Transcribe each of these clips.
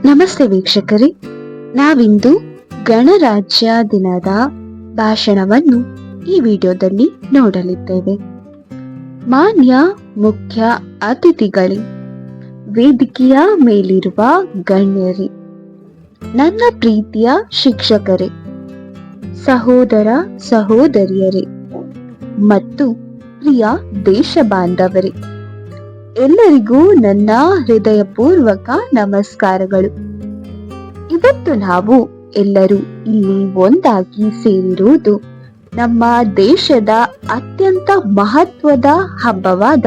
ನಮಸ್ತೆ ವೀಕ್ಷಕರೇ, ನಾವಿಂದು ಗಣರಾಜ್ಯ ದಿನದ ಭಾಷಣವನ್ನು ಈ ವಿಡಿಯೋದಲ್ಲಿ ನೋಡಲಿದ್ದೇವೆ. ಮಾನ್ಯ ಮುಖ್ಯ ಅತಿಥಿಗಳೇ, ವೇದಿಕೆಯ ಮೇಲಿರುವ ಗಣ್ಯರೇ, ನನ್ನ ಪ್ರೀತಿಯ ಶಿಕ್ಷಕರೇ, ಸಹೋದರ ಸಹೋದರಿಯರೇ ಮತ್ತು ಪ್ರಿಯ ದೇಶ ಬಾಂಧವರೇ, ಎಲ್ಲರಿಗೂ ನನ್ನ ಹೃದಯಪೂರ್ವಕ ನಮಸ್ಕಾರಗಳು. ಇವತ್ತು ನಾವು ಎಲ್ಲರೂ ಇಲ್ಲಿ ಒಂದಾಗಿ ಸೇರಿರುವುದು ನಮ್ಮ ದೇಶದ ಅತ್ಯಂತ ಮಹತ್ವದ ಹಬ್ಬವಾದ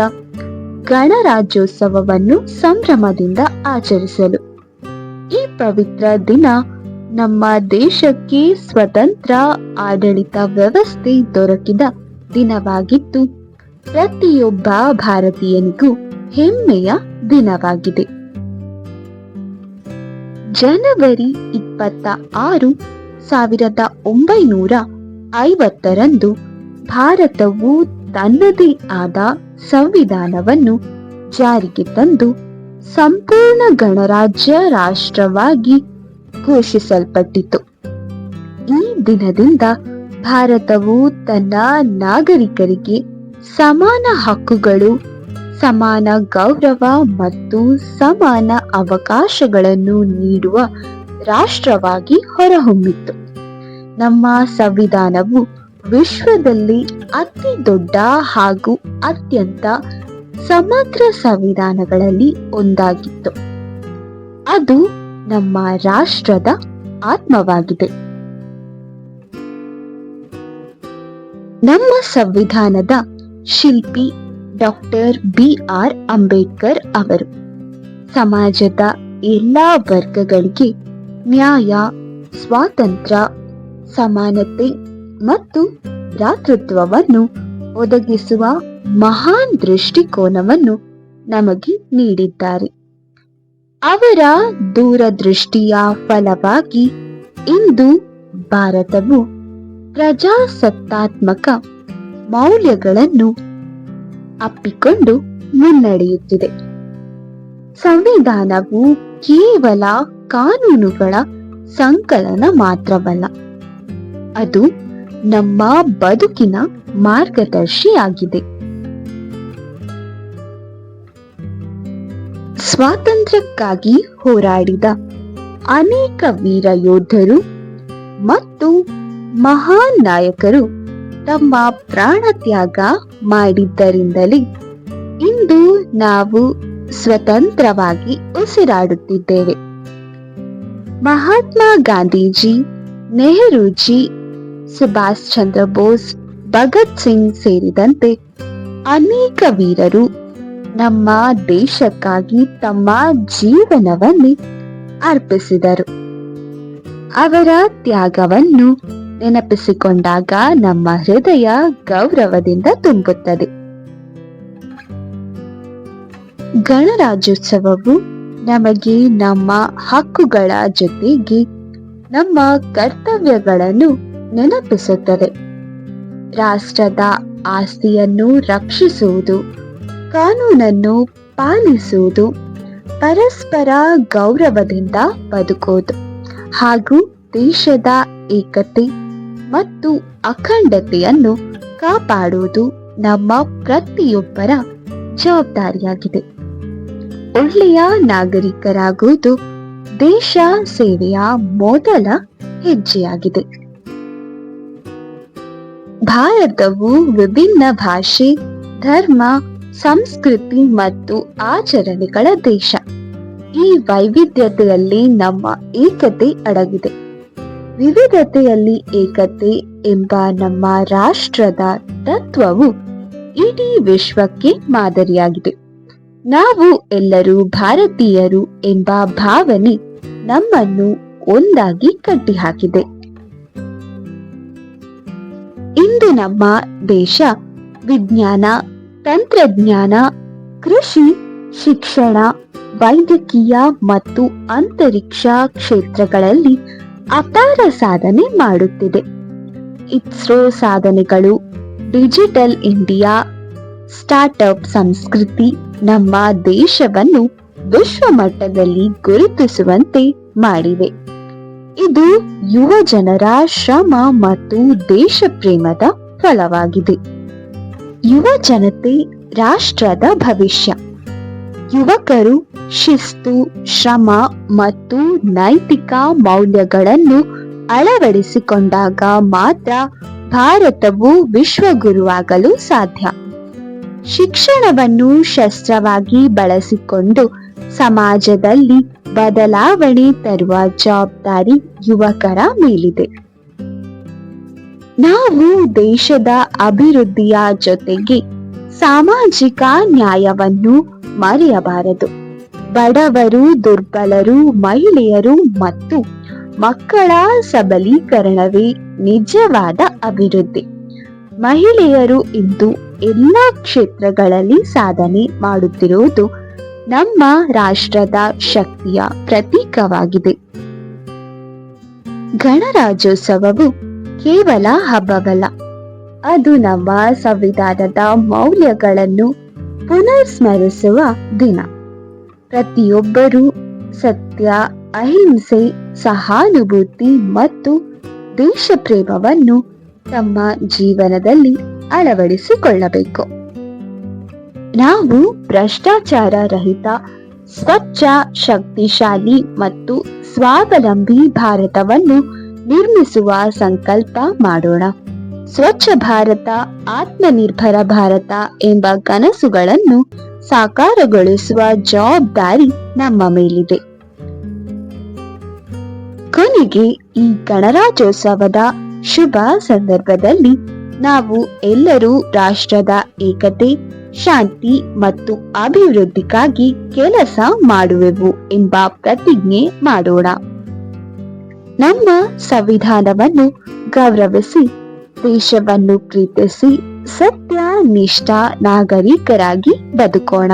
ಗಣರಾಜ್ಯೋತ್ಸವವನ್ನು ಸಂಭ್ರಮದಿಂದ ಆಚರಿಸಲು. ಈ ಪವಿತ್ರ ದಿನ ನಮ್ಮ ದೇಶಕ್ಕೆ ಸ್ವತಂತ್ರ ಆಡಳಿತ ವ್ಯವಸ್ಥೆ ದೊರಕಿದ ದಿನವಾಗಿದ್ದು, ಪ್ರತಿಯೊಬ್ಬ ಭಾರತೀಯನಿಗೂ ಹೆಮ್ಮೆಯ ದಿನವಾಗಿದೆ. ಜನವರಿ 26, 1950 ಭಾರತವು ತನ್ನದೇ ಆದ ಸಂವಿಧಾನವನ್ನು ಜಾರಿಗೆ ತಂದು ಸಂಪೂರ್ಣ ಗಣರಾಜ್ಯ ರಾಷ್ಟ್ರವಾಗಿ ಘೋಷಿಸಲ್ಪಟ್ಟಿತು. ಈ ದಿನದಿಂದ ಭಾರತವು ತನ್ನ ನಾಗರಿಕರಿಗೆ ಸಮಾನ ಹಕ್ಕುಗಳು, ಸಮಾನ ಗೌರವ ಮತ್ತು ಸಮಾನ ಅವಕಾಶಗಳನ್ನು ನೀಡುವ ರಾಷ್ಟ್ರವಾಗಿ ಹೊರಹೊಮ್ಮಿತು. ನಮ್ಮ ಸಂವಿಧಾನವು ವಿಶ್ವದಲ್ಲಿ ಅತಿ ದೊಡ್ಡ ಹಾಗೂ ಅತ್ಯಂತ ಸಮಗ್ರ ಸಂವಿಧಾನಗಳಲ್ಲಿ ಒಂದಾಗಿತ್ತು. ಅದು ನಮ್ಮ ರಾಷ್ಟ್ರದ ಆತ್ಮವಾಗಿದೆ. ನಮ್ಮ ಸಂವಿಧಾನದ ಶಿಲ್ಪಿ ಡಾಕ್ಟರ್ BR ಅಂಬೇಡ್ಕರ್ ಅವರು ಸಮಾಜದ ಎಲ್ಲಾ ವರ್ಗಗಳಿಗೆ ನ್ಯಾಯ, ಸ್ವಾತಂತ್ರ್ಯ, ಸಮಾನತೆ ಮತ್ತು ಭ್ರಾತೃತ್ವವನ್ನು ಒದಗಿಸುವ ಮಹಾನ್ ದೃಷ್ಟಿಕೋನವನ್ನು ನಮಗೆ ನೀಡಿದ್ದಾರೆ. ಅವರ ದೂರದೃಷ್ಟಿಯ ಫಲವಾಗಿ ಇಂದು ಭಾರತವು ಪ್ರಜಾಸತ್ತಾತ್ಮಕ ಮೌಲ್ಯಗಳನ್ನು ಅಪ್ಪಿಕೊಂಡು ಮುನ್ನಡೆಯುತ್ತಿದೆ. ಸಂವಿಧಾನವು ಕೇವಲ ಕಾನೂನುಗಳ ಸಂಕಲನ ಮಾತ್ರವಲ್ಲ, ಅದು ನಮ್ಮ ಬದುಕಿನ ಮಾರ್ಗದರ್ಶಿಯಾಗಿದೆ. ಸ್ವಾತಂತ್ರ್ಯಕ್ಕಾಗಿ ಹೋರಾಡಿದ ಅನೇಕ ವೀರ ಯೋಧರು ಮತ್ತು ಮಹಾನ್ ನಾಯಕರು ತಮ್ಮ ಪ್ರಾಣ ತ್ಯಾಗ ಮಾಡಿದ್ದರಿಂದಲೇ ಇಂದು ನಾವು ಸ್ವತಂತ್ರವಾಗಿ ಉಸಿರಾಡುತ್ತಿದ್ದೇವೆ. ಮಹಾತ್ಮ ಗಾಂಧೀಜಿ, ನೆಹರೂಜಿ, ಸುಭಾಷ್ ಚಂದ್ರ ಬೋಸ್, ಭಗತ್ ಸಿಂಗ್ ಸೇರಿದಂತೆ ಅನೇಕ ವೀರರು ನಮ್ಮ ದೇಶಕ್ಕಾಗಿ ತಮ್ಮ ಜೀವನವನ್ನೇ ಅರ್ಪಿಸಿದರು. ಅವರ ತ್ಯಾಗವನ್ನು ನೆನಪಿಸಿಕೊಂಡಾಗ ನಮ್ಮ ಹೃದಯ ಗೌರವದಿಂದ ತುಂಬುತ್ತದೆ. ಗಣರಾಜ್ಯೋತ್ಸವವು ನಮಗೆ ನಮ್ಮ ಹಕ್ಕುಗಳ ಜೊತೆಗೆ ನಮ್ಮ ಕರ್ತವ್ಯಗಳನ್ನು ನೆನಪಿಸುತ್ತದೆ. ರಾಷ್ಟ್ರದ ಆಸ್ತಿಯನ್ನು ರಕ್ಷಿಸುವುದು, ಕಾನೂನನ್ನು ಪಾಲಿಸುವುದು, ಪರಸ್ಪರ ಗೌರವದಿಂದ ಬದುಕುವುದು ಹಾಗೂ ದೇಶದ ಏಕತೆ ಮತ್ತು ಅಖಂಡತೆಯನ್ನು ಕಾಪಾಡುವುದು ನಮ್ಮ ಪ್ರತಿಯೊಬ್ಬರ ಜವಾಬ್ದಾರಿಯಾಗಿದೆ. ಒಳ್ಳೆಯ ನಾಗರಿಕರಾಗುವುದು ದೇಶ ಸೇವೆಯ ಮೊದಲ ಹೆಜ್ಜೆಯಾಗಿದೆ. ಭಾರತವು ವಿಭಿನ್ನ ಭಾಷೆ, ಧರ್ಮ, ಸಂಸ್ಕೃತಿ ಮತ್ತು ಆಚರಣೆಗಳ ದೇಶ. ಈ ವೈವಿಧ್ಯತೆಯಲ್ಲಿ ನಮ್ಮ ಏಕತೆ ಅಡಗಿದೆ. ವಿವಿಧತೆಯಲ್ಲಿ ಏಕತೆ ಎಂಬ ನಮ್ಮ ರಾಷ್ಟ್ರದ ತತ್ವವು ಇಡೀ ವಿಶ್ವಕ್ಕೆ ಮಾದರಿಯಾಗಿದೆ. ನಾವು ಎಲ್ಲರೂ ಭಾರತೀಯರು ಎಂಬ ಭಾವನೆ ನಮ್ಮನ್ನು ಒಂದಾಗಿ ಕಟ್ಟಿಹಾಕಿದೆ. ಇಂದು ನಮ್ಮ ದೇಶ ವಿಜ್ಞಾನ, ತಂತ್ರಜ್ಞಾನ, ಕೃಷಿ, ಶಿಕ್ಷಣ, ವೈದ್ಯಕೀಯ ಮತ್ತು ಅಂತರಿಕ್ಷ ಕ್ಷೇತ್ರಗಳಲ್ಲಿ ಅಪಾರ ಸಾಧನೆ ಮಾಡುತ್ತಿದೆ. ಇಸ್ರೋ ಸಾಧನೆಗಳು, ಡಿಜಿಟಲ್ ಇಂಡಿಯಾ, ಸ್ಟಾರ್ಟ್ಅಪ್ ಸಂಸ್ಕೃತಿ ನಮ್ಮ ದೇಶವನ್ನು ವಿಶ್ವ ಮಟ್ಟದಲ್ಲಿ ಗುರುತಿಸುವಂತೆ ಮಾಡಿವೆ. ಇದು ಯುವ ಜನರ ಶ್ರಮ ಮತ್ತು ದೇಶ ಪ್ರೇಮದ ಫಲವಾಗಿದೆ. ಯುವ ಜನತೆ ರಾಷ್ಟ್ರದ ಭವಿಷ್ಯ. ಯುವಕರು ಶಿಸ್ತು, ಶ್ರಮ ಮತ್ತು ನೈತಿಕ ಮೌಲ್ಯಗಳನ್ನು ಅಳವಡಿಸಿಕೊಂಡಾಗ ಮಾತ್ರ ಭಾರತವು ವಿಶ್ವಗುರುವಾಗಲು ಸಾಧ್ಯ. ಶಿಕ್ಷಣವನ್ನು ಶಸ್ತ್ರವಾಗಿ ಬಳಸಿಕೊಂಡು ಸಮಾಜದಲ್ಲಿ ಬದಲಾವಣೆ ತರುವ ಜವಾಬ್ದಾರಿ ಯುವಕರ ಮೇಲಿದೆ. ನಾವು ದೇಶದ ಅಭಿವೃದ್ಧಿಯ ಜೊತೆಗೆ ಸಾಮಾಜಿಕ ನ್ಯಾಯವನ್ನು ಮರೆಯಬಾರದು. ಬಡವರು, ದುರ್ಬಲರು, ಮಹಿಳೆಯರು ಮತ್ತು ಮಕ್ಕಳ ಸಬಲೀಕರಣವೇ ನಿಜವಾದ ಅಭಿವೃದ್ಧಿ. ಮಹಿಳೆಯರು ಇಂದು ಎಲ್ಲ ಕ್ಷೇತ್ರಗಳಲ್ಲಿ ಸಾಧನೆ ಮಾಡುತ್ತಿರುವುದು ನಮ್ಮ ರಾಷ್ಟ್ರದ ಶಕ್ತಿಯ ಪ್ರತೀಕವಾಗಿದೆ. ಗಣರಾಜ್ಯೋತ್ಸವವು ಕೇವಲ ಹಬ್ಬವಲ್ಲ, ಅದು ನಮ್ಮ ಸಂವಿಧಾನದ ಮೌಲ್ಯಗಳನ್ನು ಪುನರ್ಸ್ಮರಿಸುವ ದಿನ. ಪ್ರತಿಯೊಬ್ಬರೂ ಸತ್ಯ, ಅಹಿಂಸೆ, ಸಹಾನುಭೂತಿ ಮತ್ತು ದೇಶ ಪ್ರೇಮವನ್ನು ತಮ್ಮ ಜೀವನದಲ್ಲಿ ಅಳವಡಿಸಿಕೊಳ್ಳಬೇಕು. ನಾವು ಭ್ರಷ್ಟಾಚಾರ ರಹಿತ, ಸ್ವಚ್ಛ, ಶಕ್ತಿಶಾಲಿ ಮತ್ತು ಸ್ವಾವಲಂಬಿ ಭಾರತವನ್ನು ನಿರ್ಮಿಸುವ ಸಂಕಲ್ಪ ಮಾಡೋಣ. ಸ್ವಚ್ಛ ಭಾರತ, ಆತ್ಮನಿರ್ಭರ ಭಾರತ ಎಂಬ ಕನಸುಗಳನ್ನು ಸಾಕಾರಗೊಳಿಸುವ ಜವಾಬ್ದಾರಿ ನಮ್ಮ ಮೇಲಿದೆ. ಕೊನೆಗೆ ಈ ಗಣರಾಜ್ಯೋತ್ಸವದ ಶುಭ ಸಂದರ್ಭದಲ್ಲಿ ನಾವು ಎಲ್ಲರೂ ರಾಷ್ಟ್ರದ ಏಕತೆ, ಶಾಂತಿ ಮತ್ತು ಅಭಿವೃದ್ಧಿಗಾಗಿ ಕೆಲಸ ಮಾಡುವೆವು ಎಂಬ ಪ್ರತಿಜ್ಞೆ ಮಾಡೋಣ. ನಮ್ಮ ಸಂವಿಧಾನವನ್ನು ಗೌರವಿಸಿ, ದೇಶವನ್ನು ಪ್ರೀತಿಸಿ, ಸತ್ಯ ನಿಷ್ಠ ನಾಗರಿಕರಾಗಿ ಬದುಕೋಣ.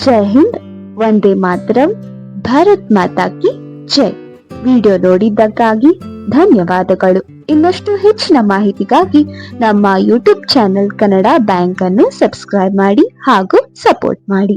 ಜೈ ಹಿಂದ್, ವಂದೇ ಮಾತರಂ, ಭಾರತ್ ಮಾತಾ ಕಿ ಜೈ. ವಿಡಿಯೋ ನೋಡಿದ್ದಕ್ಕಾಗಿ ಧನ್ಯವಾದಗಳು. ಇನ್ನಷ್ಟು ಹೆಚ್ಚಿನ ಮಾಹಿತಿಗಾಗಿ ನಮ್ಮ ಯೂಟ್ಯೂಬ್ ಚಾನೆಲ್ ಕನ್ನಡ ಬ್ಯಾಂಕ್ ಅನ್ನು ಸಬ್ಸ್ಕ್ರೈಬ್ ಮಾಡಿ ಹಾಗೂ ಸಪೋರ್ಟ್ ಮಾಡಿ.